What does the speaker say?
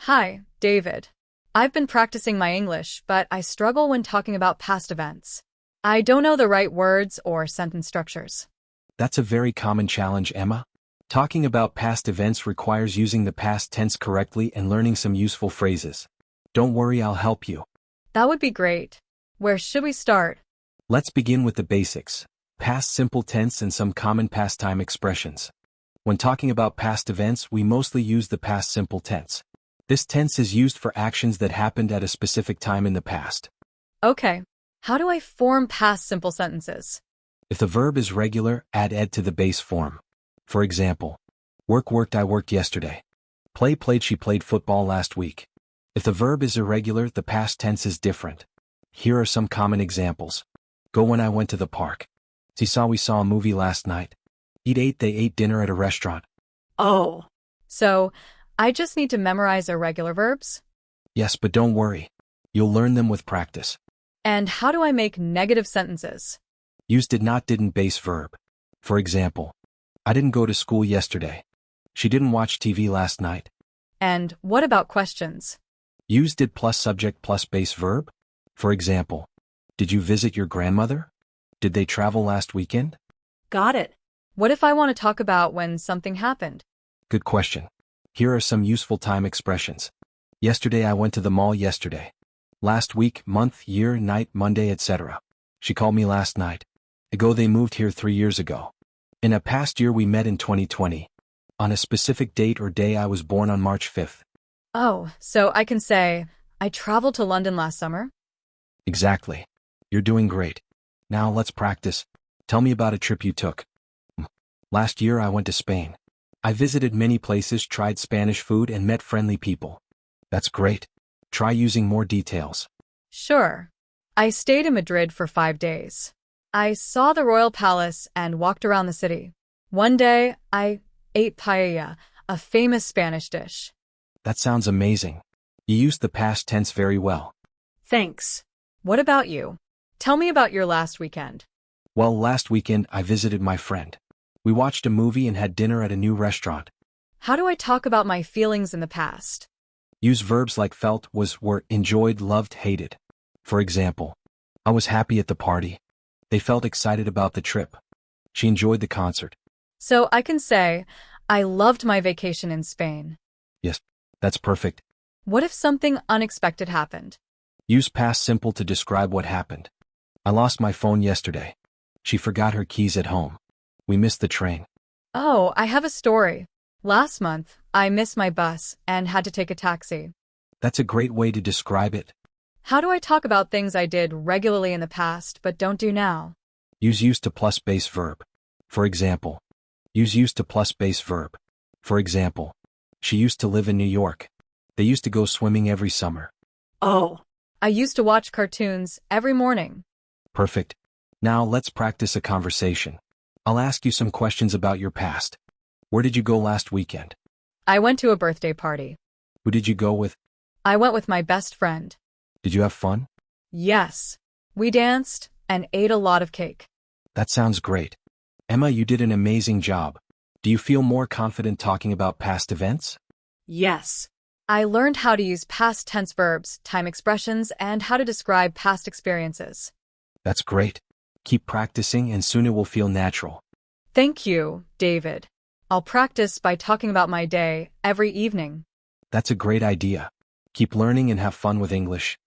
Hi, David. I've been practicing my English, but I struggle when talking about past events. I don't know the right words or sentence structures. That's a very common challenge, Emma. Talking about past events requires using the past tense correctly and learning some useful phrases. Don't worry, I'll help you. That would be great. Where should we start? Let's begin with the basics. Past simple tense and some common past time expressions. When talking about past events, we mostly use the past simple tense. This tense is used for actions that happened at a specific time in the past. Okay. How do I form past simple sentences? If the verb is regular, add ed to the base form. For example, worked, I worked yesterday. Played, she played football last week. If the verb is irregular, the past tense is different. Here are some common examples. Go when I went to the park. We saw a movie last night. Ate, they ate dinner at a restaurant. Oh. So, I just need to memorize irregular verbs? Yes, but don't worry. You'll learn them with practice. And how do I make negative sentences? Use did not didn't base verb. For example, I didn't go to school yesterday. She didn't watch TV last night. And what about questions? Use did plus subject plus base verb. For example, did you visit your grandmother? Did they travel last weekend? Got it. What if I want to talk about when something happened? Good question. Here are some useful time expressions. Yesterday I went to the mall yesterday. Last week, month, year, night, Monday, etc. She called me last night. Ago they moved here 3 years ago. In a past year we met in 2020. On a specific date or day I was born on March 5th. Oh, so I can say, I traveled to London last summer? Exactly. You're doing great. Now let's practice. Tell me about a trip you took. Last year I went to Spain. I visited many places, tried Spanish food, and met friendly people. That's great. Try using more details. Sure. I stayed in Madrid for 5 days. I saw the Royal Palace and walked around the city. One day, I ate paella, a famous Spanish dish. That sounds amazing. You used the past tense very well. Thanks. What about you? Tell me about your last weekend. Well, last weekend I visited my friend. We watched a movie and had dinner at a new restaurant. How do I talk about my feelings in the past? Use verbs like felt, was, were, enjoyed, loved, hated. For example, I was happy at the party. They felt excited about the trip. She enjoyed the concert. So I can say, I loved my vacation in Spain. Yes, that's perfect. What if something unexpected happened? Use past simple to describe what happened. I lost my phone yesterday. She forgot her keys at home. We missed the train. Oh, I have a story. Last month, I missed my bus and had to take a taxi. That's a great way to describe it. How do I talk about things I did regularly in the past but don't do now? Use used to plus base verb. For example, use used to plus base verb. For example, she used to live in New York. They used to go swimming every summer. Oh. I used to watch cartoons every morning. Perfect. Now let's practice a conversation. I'll ask you some questions about your past. Where did you go last weekend? I went to a birthday party. Who did you go with? I went with my best friend. Did you have fun? Yes. We danced and ate a lot of cake. That sounds great. Emma, you did an amazing job. Do you feel more confident talking about past events? Yes. I learned how to use past tense verbs, time expressions, and how to describe past experiences. That's great. Keep practicing and soon it will feel natural. Thank you, David. I'll practice by talking about my day every evening. That's a great idea. Keep learning and have fun with English.